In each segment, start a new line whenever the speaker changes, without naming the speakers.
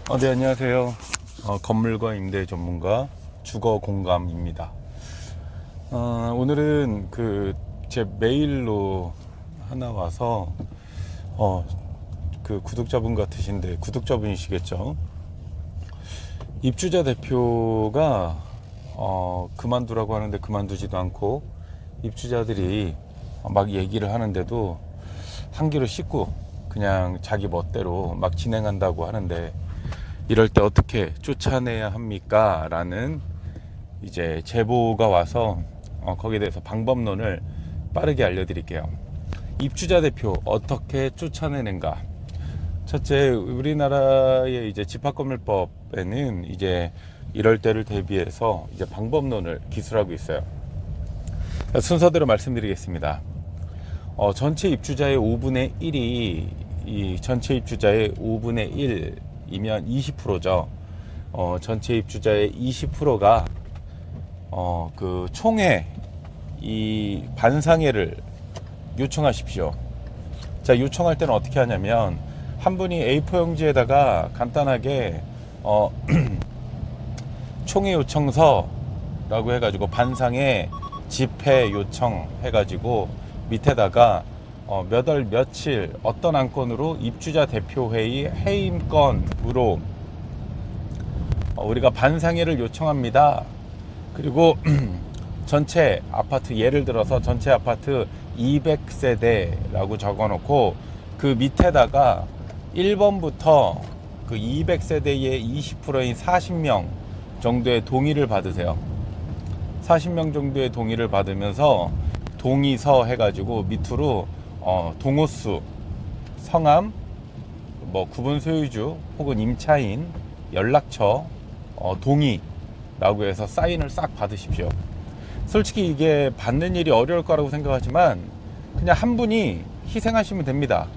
네, 안녕하세요. 건물과 임대 전문가 주거공감입니다. 오늘은 제 메일로 하나 와서, 구독자분 같으신데, 구독자분이시겠죠? 입주자 대표가, 그만두라고 하는데 그만두지도 않고, 입주자들이 막 얘기를 하는데도 한 귀로 씻고 그냥 자기 멋대로 막 진행한다고 하는데, 이럴 때 어떻게 쫓아내야 합니까? 라는 이제 제보가 와서 거기에 대해서 방법론을 빠르게 알려드릴게요. 입주자 대표 어떻게 쫓아내는가? 첫째, 우리나라의 이제 집합건물법에는 이제 이럴 때를 대비해서 이제 방법론을 기술하고 있어요. 순서대로 말씀드리겠습니다. 전체 입주자의 5분의 1이 이 전체 입주자의 5분의 1이면 20%죠. 전체 입주자의 20%가 그 총회 이 반상회를 요청하십시오. 자, 요청할 때는 어떻게 하냐면 한 분이 A4 용지에다가 간단하게 총회 요청서라고 해가지고 반상회 집회 요청 해가지고 밑에다가 몇 월 며칠 어떤 안건으로 입주자 대표회의 해임건으로 우리가 반상회를 요청합니다. 그리고 전체 아파트, 예를 들어서 전체 아파트 200세대라고 적어놓고 그 밑에다가 1번부터 그 200세대의 20%인 40명 정도의 동의를 받으세요. 40명 정도의 동의를 받으면서 동의서 해가지고 밑으로 동호수, 성함, 뭐 구분 소유주 혹은 임차인, 연락처, 동의라고 해서 사인을 싹 받으십시오. 솔직히 이게 받는 일이 어려울 거라고 생각하지만 그냥 한 분이 희생하시면 됩니다.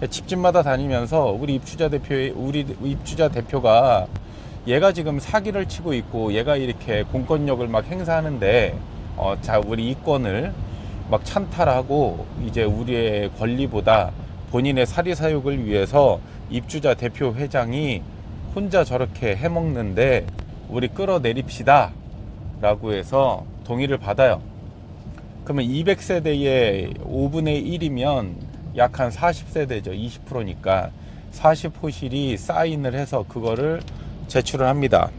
집집마다 다니면서 우리 입주자 대표가 얘가 지금 사기를 치고 있고 얘가 이렇게 공권력을 막 행사하는데 자, 우리 이권을 막 찬탈하고 이제 우리의 권리보다 본인의 사리사욕을 위해서 입주자 대표 회장이 혼자 저렇게 해먹는데 우리 끌어내립시다 라고 해서 동의를 받아요. 그러면 200세대의 5분의 1이면 약 한 40세대죠. 20%니까 40호실이 사인을 해서 그거를 제출을 합니다.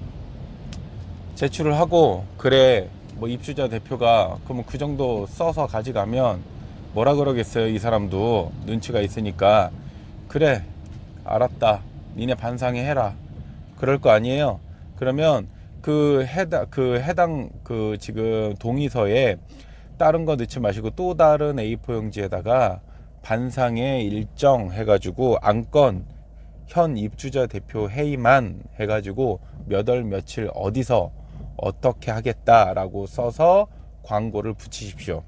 제출을 하고 그래 뭐 입주자 대표가 그러면 그 정도 써서 가져가면 뭐라 그러겠어요. 이 사람도 눈치가 있으니까 그래 알았다 니네 반상회 해라 그럴 거 아니에요. 그러면 그 해당 지금 동의서에 다른 거 넣지 마시고 또 다른 A4 용지에다가 반상회 일정 해가지고 안건 현 입주자 대표 회의만 해가지고 몇 월 며칠 어디서 어떻게 하겠다라고 써서 광고를 붙이십시오.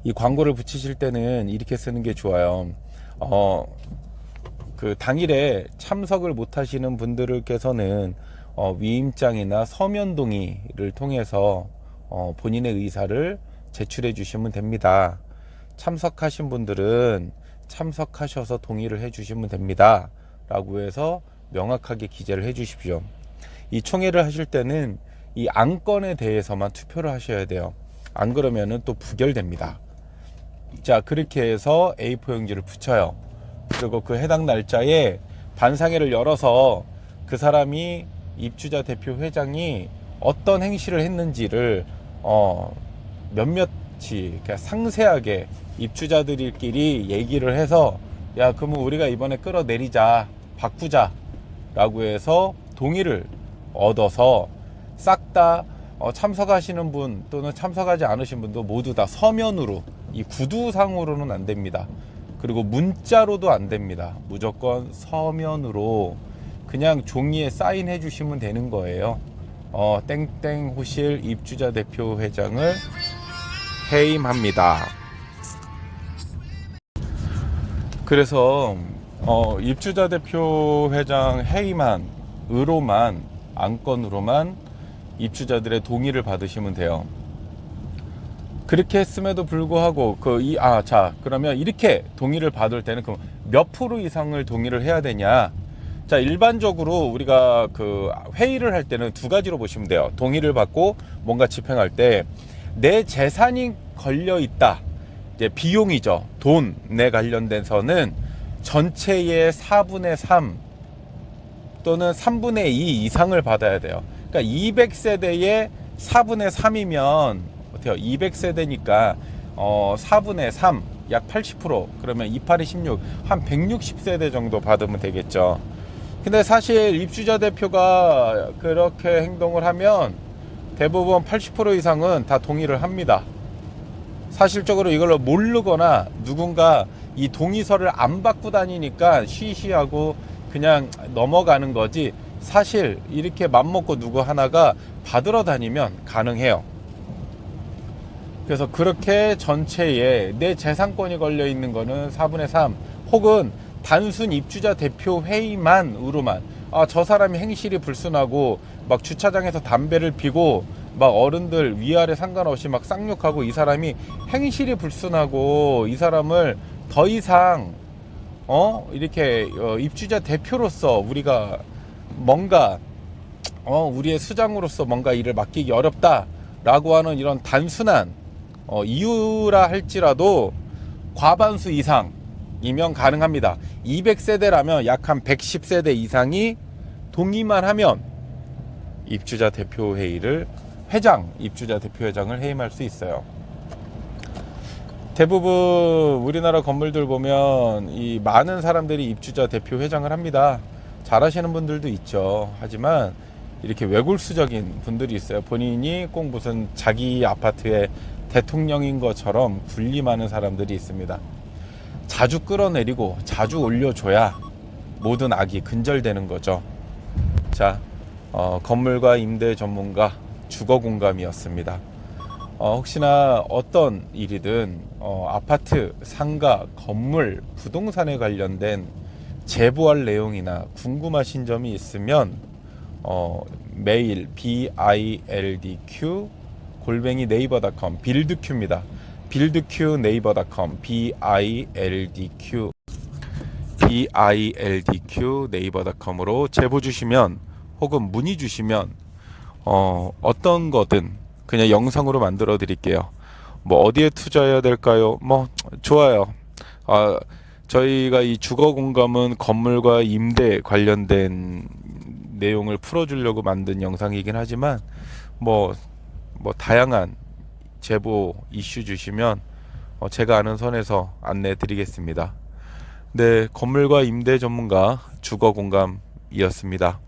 이 광고를 붙이실 때는 이렇게 쓰는 게 좋아요. 그 당일에 참석을 못 하시는 분들께서는 위임장이나 서면 동의를 통해서 본인의 의사를 제출해 주시면 됩니다. 참석하신 분들은 참석하셔서 동의를 해 주시면 됩니다 라고 해서 명확하게 기재를 해 주십시오. 이 총회를 하실 때는 이 안건에 대해서만 투표를 하셔야 돼요. 안 그러면은 또 부결됩니다. 자, 그렇게 해서 A4 용지를 붙여요. 그리고 그 해당 날짜에 반상회를 열어서 그 사람이 입주자 대표 회장이 어떤 행실을 했는지를 몇몇이 그냥 상세하게 입주자들끼리 얘기를 해서 야 그러면 우리가 이번에 끌어내리자 바꾸자 라고 해서 동의를 얻어서 싹 다 참석하시는 분 또는 참석하지 않으신 분도 모두 다 서면으로 이 구두상으로는 안 됩니다. 그리고 문자로도 안 됩니다. 무조건 서면으로 그냥 종이에 사인해 주시면 되는 거예요. 땡땡 호실 입주자 대표 회장을 해임합니다. 그래서 입주자 대표 회장 해임안으로만 안건으로만 입주자들의 동의를 받으시면 돼요. 그렇게 했음에도 불구하고 그러면 이렇게 동의를 받을 때는 그럼 몇 프로 이상을 동의를 해야 되냐? 자, 일반적으로 우리가 그 회의를 할 때는 두 가지로 보시면 돼요. 동의를 받고 뭔가 집행할 때 내 재산이 걸려 있다. 이제 비용이죠. 돈에 관련돼서는 전체의 4분의 3 또는 3분의 2 이상을 받아야 돼요. 그러니까 200세대의 4분의 3이면 어때요? 200세대니까 4분의 3, 약 80%, 그러면 28이 16, 한 160세대 정도 받으면 되겠죠. 근데 사실 입주자 대표가 그렇게 행동을 하면 대부분 80% 이상은 다 동의를 합니다. 사실적으로 이걸 모르거나 누군가 이 동의서를 안 받고 다니니까 쉬쉬하고 그냥 넘어가는 거지, 사실 이렇게 맘먹고 누구 하나가 받으러 다니면 가능해요. 그래서 그렇게 전체에 내 재산권이 걸려 있는 거는 4분의 3 혹은 단순 입주자 대표 회의만으로만, 저 사람이 행실이 불순하고 막 주차장에서 담배를 피고 막 어른들 위아래 상관없이 막 쌍욕하고, 이 사람이 행실이 불순하고 이 사람을 더 이상 이렇게 입주자 대표로서 우리가 뭔가 우리의 수장으로서 뭔가 일을 맡기기 어렵다라고 하는 이런 단순한 이유라 할지라도 과반수 이상이면 가능합니다. 200세대라면 약 한 110세대 이상이 동의만 하면 입주자 대표회의를 입주자 대표회장을 해임할 수 있어요. 대부분 우리나라 건물들 보면 이 많은 사람들이 입주자 대표회장을 합니다. 잘하시는 분들도 있죠. 하지만 이렇게 외골수적인 분들이 있어요. 본인이 꼭 무슨 자기 아파트의 대통령인 것처럼 군림하는 사람들이 있습니다. 자주 끌어내리고 자주 올려줘야 모든 악이 근절되는 거죠. 자, 건물과 임대 전문가 주거공감이었습니다. 혹시나 어떤 일이든 아파트, 상가, 건물, 부동산에 관련된 제보할 내용이나 궁금하신 점이 있으면 메일 bildq @네이버닷컴 빌드큐입니다. 빌드큐 네이버닷컴 bildq 네이버닷컴으로 제보 주시면 혹은 문의 주시면 어떤 거든 그냥 영상으로 만들어 드릴게요. 뭐 어디에 투자해야 될까요? 뭐 좋아요. 저희가 이 주거 공감은 건물과 임대 관련된 내용을 풀어주려고 만든 영상이긴 하지만 뭐 다양한 제보 이슈 주시면 제가 아는 선에서 안내해 드리겠습니다. 네, 건물과 임대 전문가 주거 공감이었습니다.